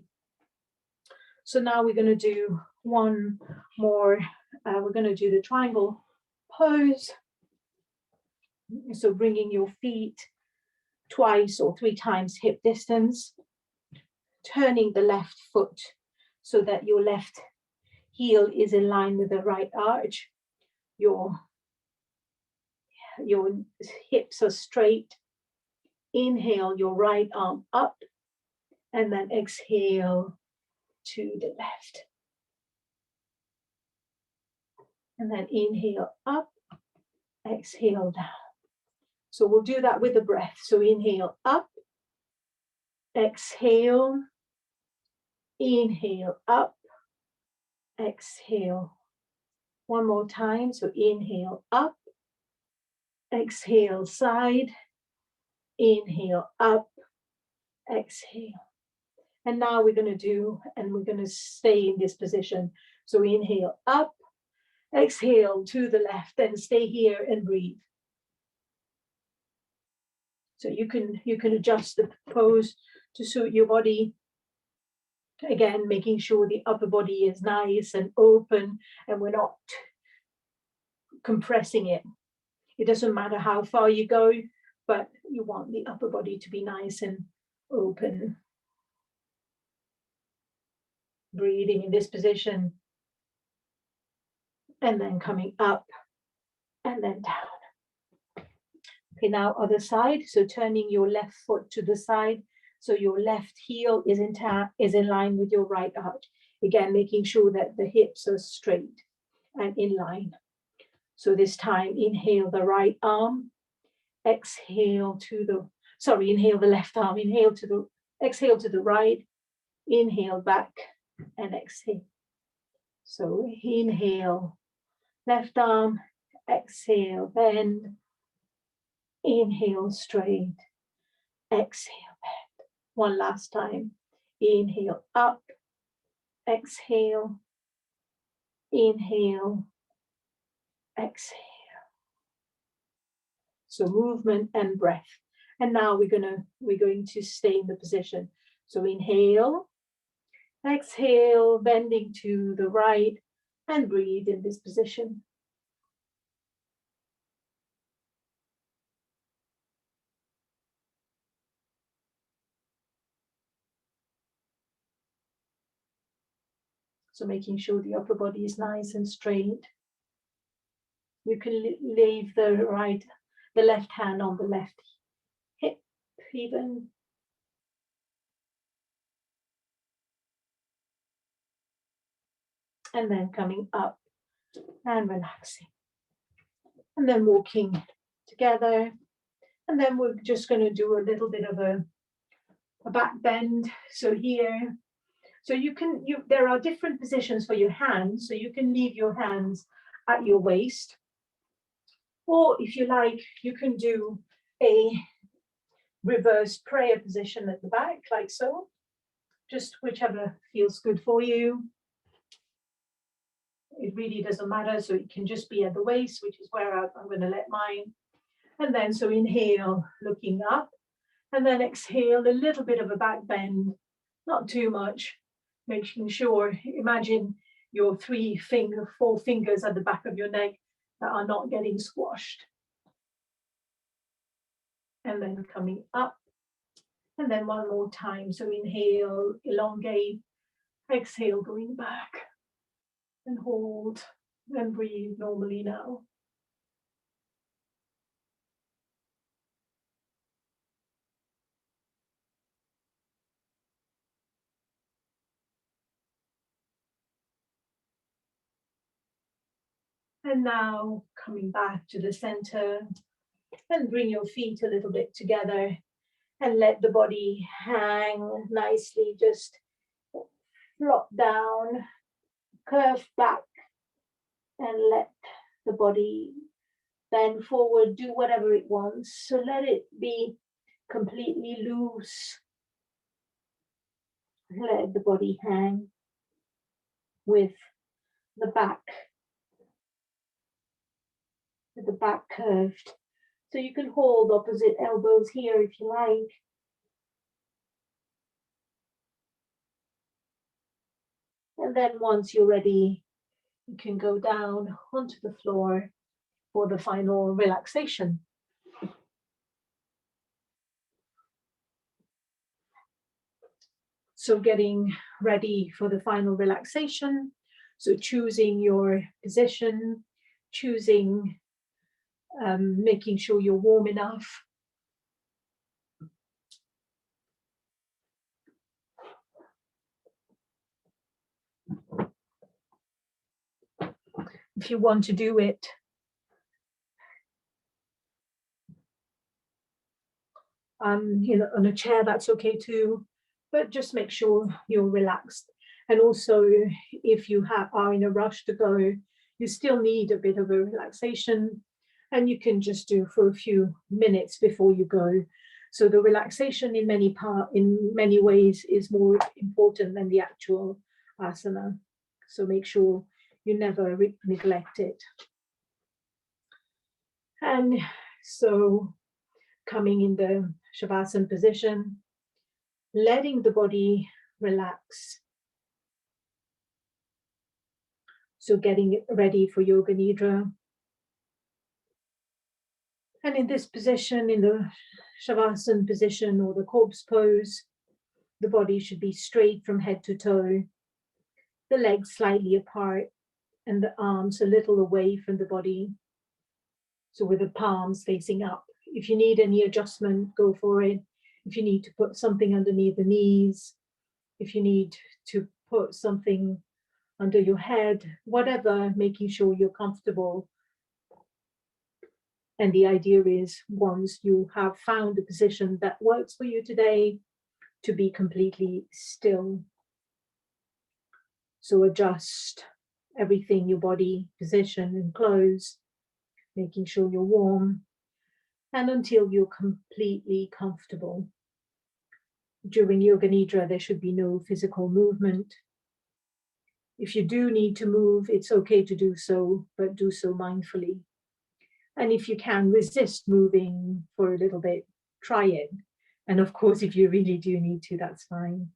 So now we're going to do one more. We're going to do the triangle pose. So bringing your feet twice or 3 times hip distance, turning the left foot so that your left heel is in line with the right arch. Your hips are straight. Inhale your right arm up and then exhale to the left. And then inhale up, exhale down. So we'll do that with the breath. So inhale up, exhale, inhale up, exhale. One more time. So inhale up, exhale side, inhale up, exhale. And now we're going to stay in this position. So inhale up, exhale to the left, and stay here and breathe. So you can adjust the pose to suit your body. Again, making sure the upper body is nice and open and we're not compressing it. It doesn't matter how far you go, but you want the upper body to be nice and open. Breathing in this position. And then coming up and then down. Okay, now other side. So turning your left foot to the side. So your left heel is in line with your right arch. Again, making sure that the hips are straight and in line. So this time, inhale the right arm. Inhale the left arm. Exhale to the right. Inhale back and exhale. So inhale, left arm, exhale, bend. Inhale straight, exhale, bend. One last time. Inhale up, exhale, inhale, exhale. So movement and breath. And now we're going to stay in the position. So inhale, exhale, bending to the right, and breathe in this position. So making sure the upper body is nice and straight. You can leave the left hand on the left hip even. And then coming up and relaxing. And then walking together. And then we're just going to do a little bit of a a back bend. So here, so there are different positions for your hands. So you can leave your hands at your waist, or if you like, you can do a reverse prayer position at the back, like so, just whichever feels good for you. It really doesn't matter. So it can just be at the waist, which is where I'm going to let mine. And then, so inhale, looking up, and then exhale, a little bit of a back bend, not too much, making sure, imagine your 4 fingers at the back of your neck that are not getting squashed. And then coming up, and then one more time. So inhale, elongate, exhale, going back, and hold, and breathe normally now. And now coming back to the center, and bring your feet a little bit together and let the body hang nicely, just flop down, curve back, and let the body bend forward, do whatever it wants. So let it be completely loose. Let the body hang with the back curved. So you can hold opposite elbows here if you like. And then once you're ready, you can go down onto the floor for the final relaxation. So getting ready for the final relaxation. So choosing your position, making sure you're warm enough. If you want to do it on a chair, that's okay too, but just make sure you're relaxed. And also, if you are in a rush to go, you still need a bit of a relaxation, and you can just do for a few minutes before you go. So the relaxation in many ways is more important than the actual asana. So make sure you never neglect it. And so coming in the Shavasana position, letting the body relax. So getting ready for Yoga Nidra. And in this position, in the Shavasana position or the corpse pose, the body should be straight from head to toe, the legs slightly apart, and the arms a little away from the body. So with the palms facing up. If you need any adjustment, go for it. If you need to put something underneath the knees, if you need to put something under your head, whatever, making sure you're comfortable. And the idea is, once you have found a position that works for you today, to be completely still. So adjust everything, your body, position and clothes, making sure you're warm, and until you're completely comfortable. During Yoga Nidra, there should be no physical movement. If you do need to move, it's okay to do so, but do so mindfully. And if you can resist moving for a little bit, try it. And of course, if you really do need to, that's fine.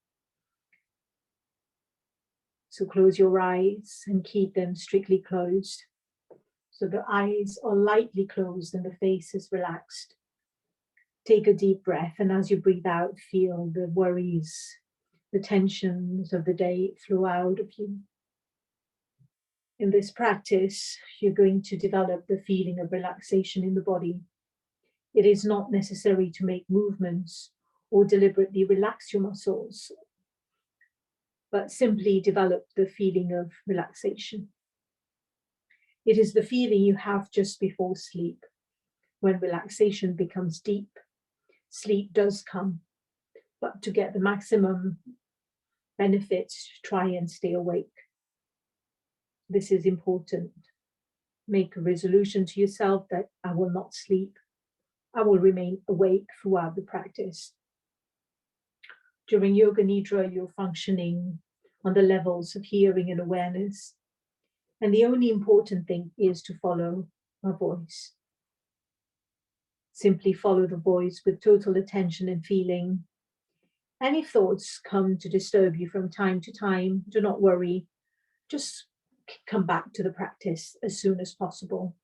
So close your eyes and keep them strictly closed. So the eyes are lightly closed and the face is relaxed. Take a deep breath, and as you breathe out, feel the worries, the tensions of the day flow out of you. In this practice, you're going to develop the feeling of relaxation in the body. It is not necessary to make movements or deliberately relax your muscles, but simply develop the feeling of relaxation. It is the feeling you have just before sleep. When relaxation becomes deep, sleep does come. but to get the maximum benefits, try and stay awake. This is important. Make a resolution to yourself that I will not sleep. I will remain awake throughout the practice. During Yoga Nidra, you're functioning on the levels of hearing and awareness. And the only important thing is to follow my voice. Simply follow the voice with total attention and feeling. Any thoughts come to disturb you from time to time, do not worry. Just come back to the practice as soon as possible.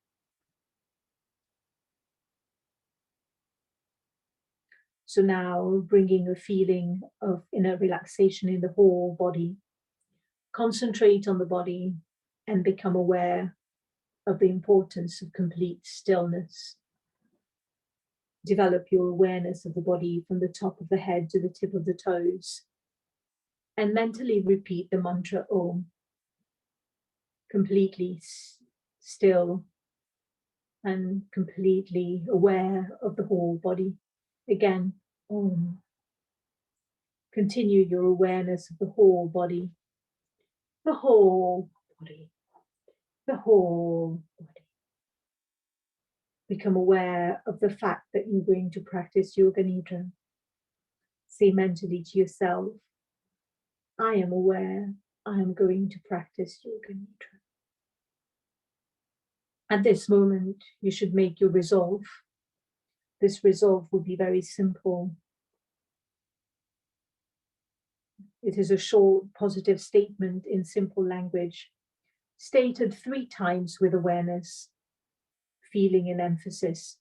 So now bringing a feeling of inner relaxation in the whole body. Concentrate on the body and become aware of the importance of complete stillness. Develop your awareness of the body from the top of the head to the tip of the toes. And mentally repeat the mantra Om. Completely still and completely aware of the whole body. Again, Om. Continue your awareness of the whole body. The whole body. The whole body. Become aware of the fact that you're going to practice Yoga Nidra. Say mentally to yourself, I am aware I am going to practice Yoga Nidra. At this moment, you should make your resolve. This resolve will be very simple. It is a short, positive statement in simple language, stated 3 times with awareness, feeling and emphasis.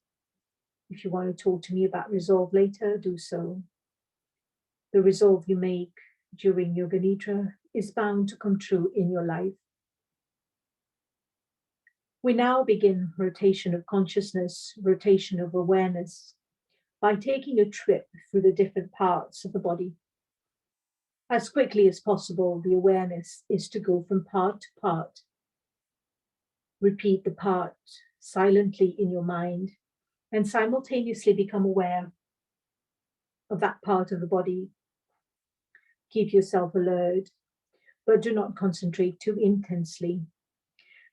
If you want to talk to me about resolve later, do so. The resolve you make during Yoga Nidra is bound to come true in your life. We now begin rotation of consciousness, rotation of awareness, by taking a trip through the different parts of the body. As quickly as possible, the awareness is to go from part to part. Repeat the part silently in your mind and simultaneously become aware of that part of the body. Keep yourself alert, but do not concentrate too intensely.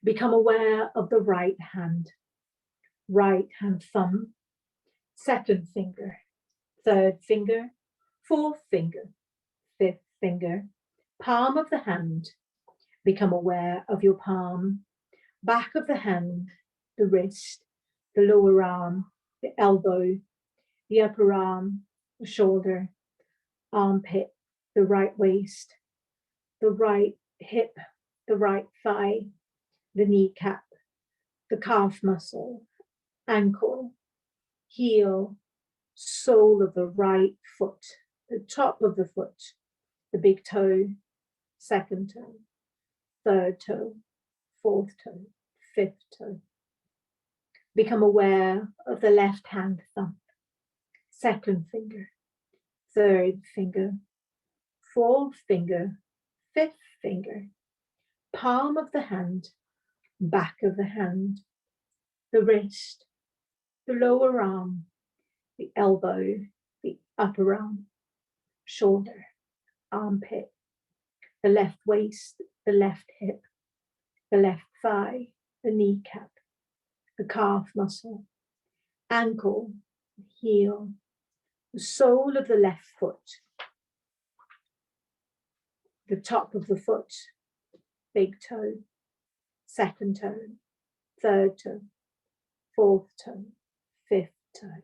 Become aware of the right hand thumb, second finger, third finger, fourth finger, fifth finger, palm of the hand. Become aware of your palm, back of the hand, the wrist, the lower arm, the elbow, the upper arm, the shoulder, armpit, the right waist, the right hip, the right thigh, the kneecap, the calf muscle, ankle, heel, sole of the right foot, the top of the foot, the big toe, second toe, third toe, fourth toe, fifth toe. Become aware of the left hand thumb, second finger, third finger, fourth finger, fifth finger, palm of the hand, back of the hand, the wrist, the lower arm, the elbow, the upper arm, shoulder, armpit, the left waist, the left hip, the left thigh, the kneecap, the calf muscle, ankle, heel, the sole of the left foot, the top of the foot, big toe, second toe, third toe, fourth toe, fifth toe.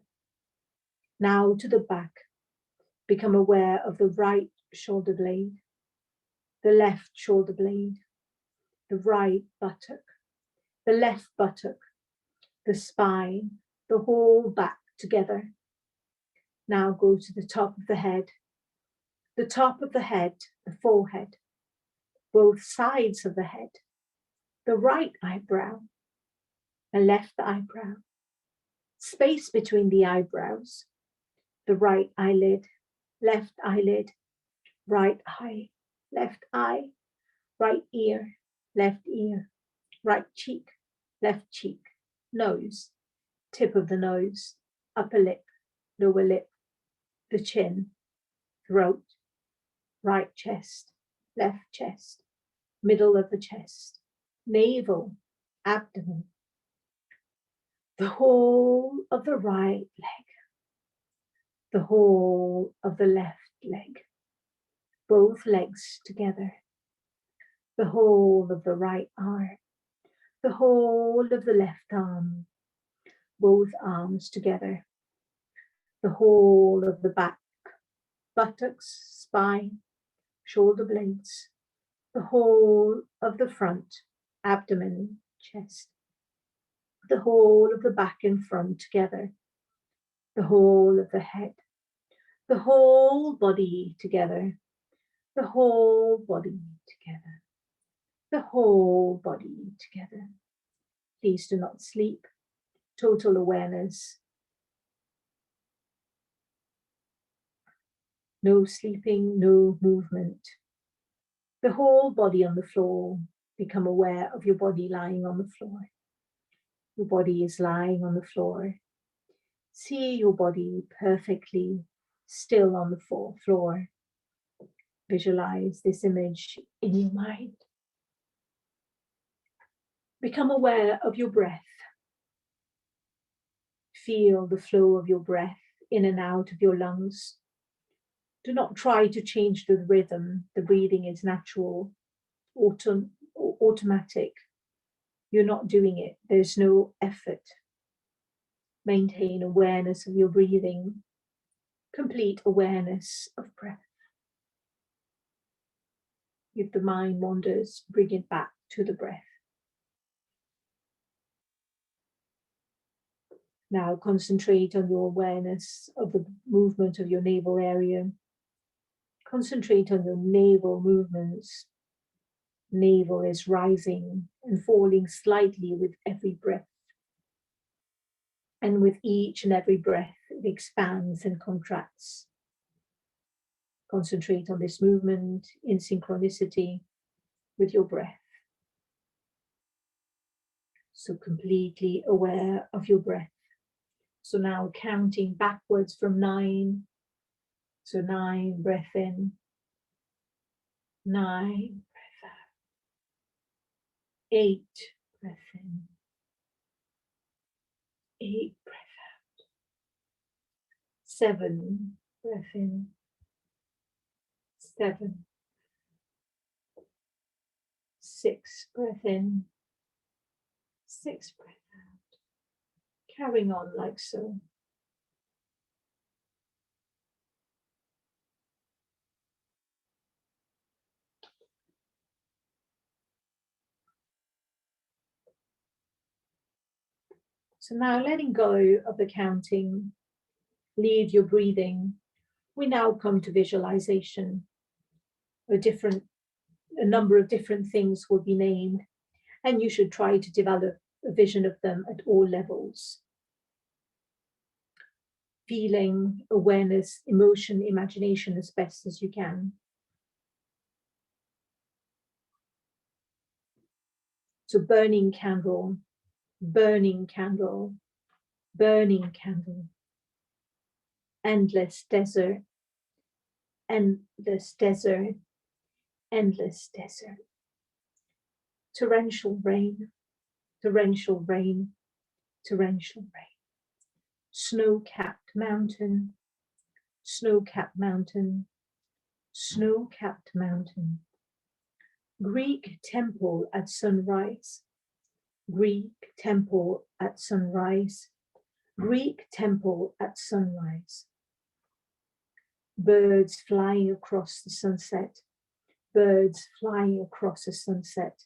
Now to the back. Become aware of the right shoulder blade, the left shoulder blade, the right buttock, the left buttock, the spine, the whole back together. Now go to the top of the head, the forehead, both sides of the head, the right eyebrow, the left eyebrow, space between the eyebrows, the right eyelid, left eyelid, right eye, left eye, right ear, right cheek, left cheek, nose, tip of the nose, upper lip, lower lip, the chin, throat, right chest, left chest, middle of the chest, navel, abdomen, the whole of the right leg, the whole of the left leg, both legs together, the whole of the right arm, the whole of the left arm, both arms together, the whole of the back, buttocks, spine, shoulder blades, the whole of the front, abdomen, chest, the whole of the back and front together, the whole of the head, the whole body together, the whole body together, the whole body together. Please do not sleep. Total awareness. No sleeping, no movement. The whole body on the floor. Become aware of your body lying on the floor. Your body is lying on the floor. See your body perfectly still on the floor. Visualize this image in your mind. Become aware of your breath. Feel the flow of your breath in and out of your lungs. Do not try to change the rhythm. The breathing is natural, automatic. You're not doing it. There's no effort. Maintain awareness of your breathing. Complete awareness of breath. If the mind wanders, bring it back to the breath. Now concentrate on your awareness of the movement of your navel area. Concentrate on your navel movements. Navel is rising and falling slightly with every breath. And with each and every breath, it expands and contracts. Concentrate on this movement in synchronicity with your breath. So completely aware of your breath. So now counting backwards from 9. So 9, breath in. 9, breath out. 8, breath in. 8, breath out. 7, breath in. 7. 6, breath in. 6, breath out. Carrying on like so. So now letting go of the counting, leave your breathing. We now come to visualization. A number of different things will be named, and you should try to develop a vision of them at all levels. Feeling, awareness, emotion, imagination as best as you can. So burning candle, burning candle, burning candle. Endless desert, endless desert, endless desert. Torrential rain, torrential rain, torrential rain. Snow-capped mountain, snow-capped mountain, snow-capped mountain. Greek temple at sunrise, Greek temple at sunrise, Greek temple at sunrise. Birds flying across the sunset, birds flying across the sunset,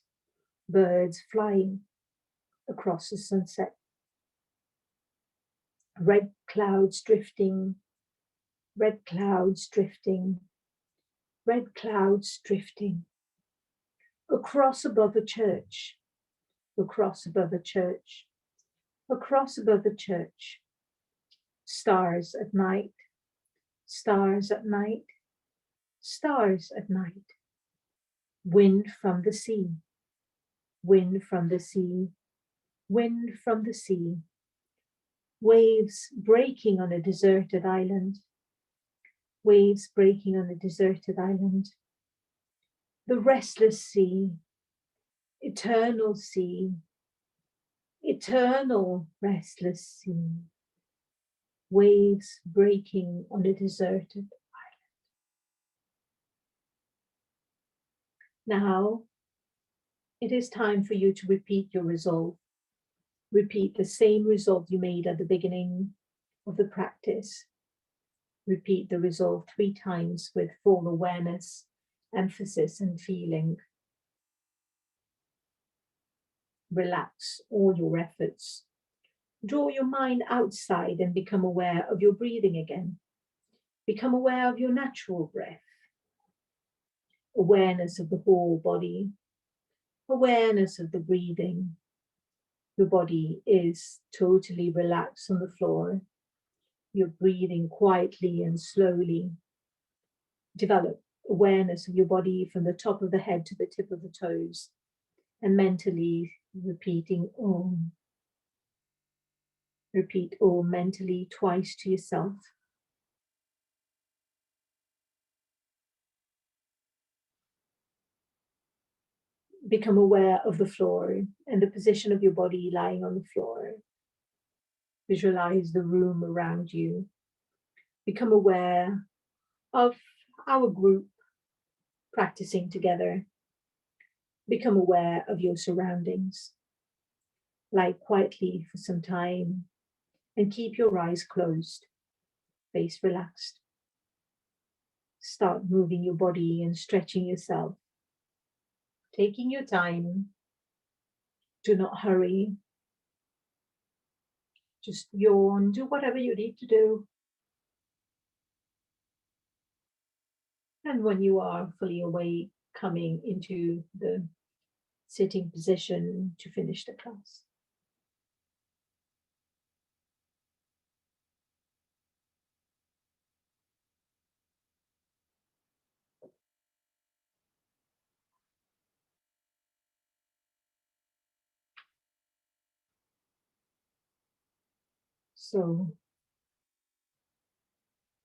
birds flying across the sunset. Red clouds drifting, red clouds drifting, red clouds drifting. Across above a church, across above a church, across above a church. Stars at night, stars at night, stars at night. Wind from the sea, wind from the sea, wind from the sea. Waves breaking on a deserted island, waves breaking on a deserted island. The restless sea, eternal restless sea, waves breaking on a deserted island. Now, it is time for you to repeat your resolve. Repeat the same resolve you made at the beginning of the practice. Repeat the resolve 3 times with full awareness, emphasis, and feeling. Relax all your efforts. Draw your mind outside and become aware of your breathing again. Become aware of your natural breath. Awareness of the whole body. Awareness of the breathing. Your body is totally relaxed on the floor. You're breathing quietly and slowly. Develop awareness of your body from the top of the head to the tip of the toes, and mentally repeating Om. Repeat Om mentally twice to yourself. Become aware of the floor and the position of your body lying on the floor. Visualize the room around you. Become aware of our group practicing together. Become aware of your surroundings. Lie quietly for some time and keep your eyes closed, face relaxed. Start moving your body and stretching yourself. Taking your time. Do not hurry. Just yawn, do whatever you need to do. And when you are fully awake, coming into the sitting position to finish the class. So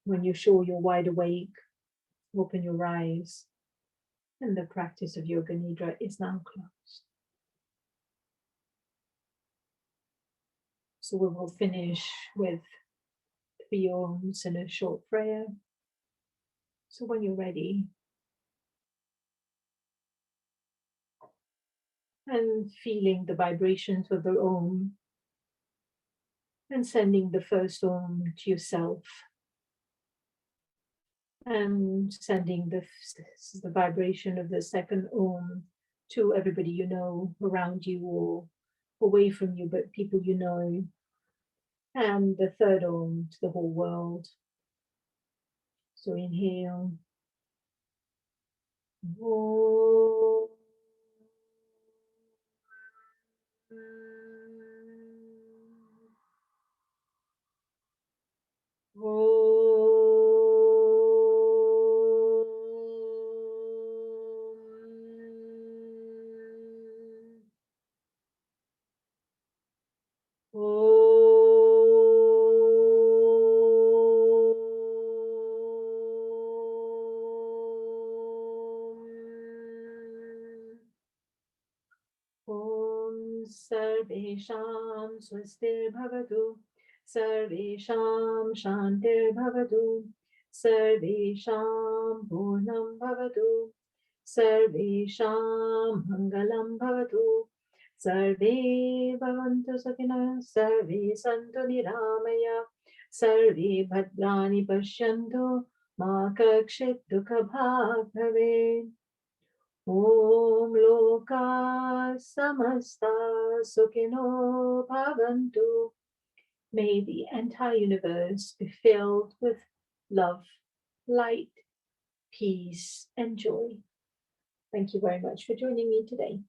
when you're sure you're wide awake, open your eyes, and the practice of Yoga Nidra is now closed. So we will finish with 3 Oms and a short prayer. So when you're ready, and feeling the vibrations of the Om, and sending the first Om to yourself, and sending the vibration of the second Om to everybody you know around you or away from you, but people you know, and the third Om to the whole world. So inhale. Om. Sarvesham swastir bhavatu, Sarvesham shantir bhavatu, Sarvesham purnam bhavatu, Sarvesham mangalam bhavatu, Sarve bhavantu sukhina, Sarve santu niramaya, Sarve bhadrani pashyantu, ma kakshit dukha bhag bhavet. Om Loka Samasta Sukhino Bhavantu. May the entire universe be filled with love, light, peace, and joy. Thank you very much for joining me today.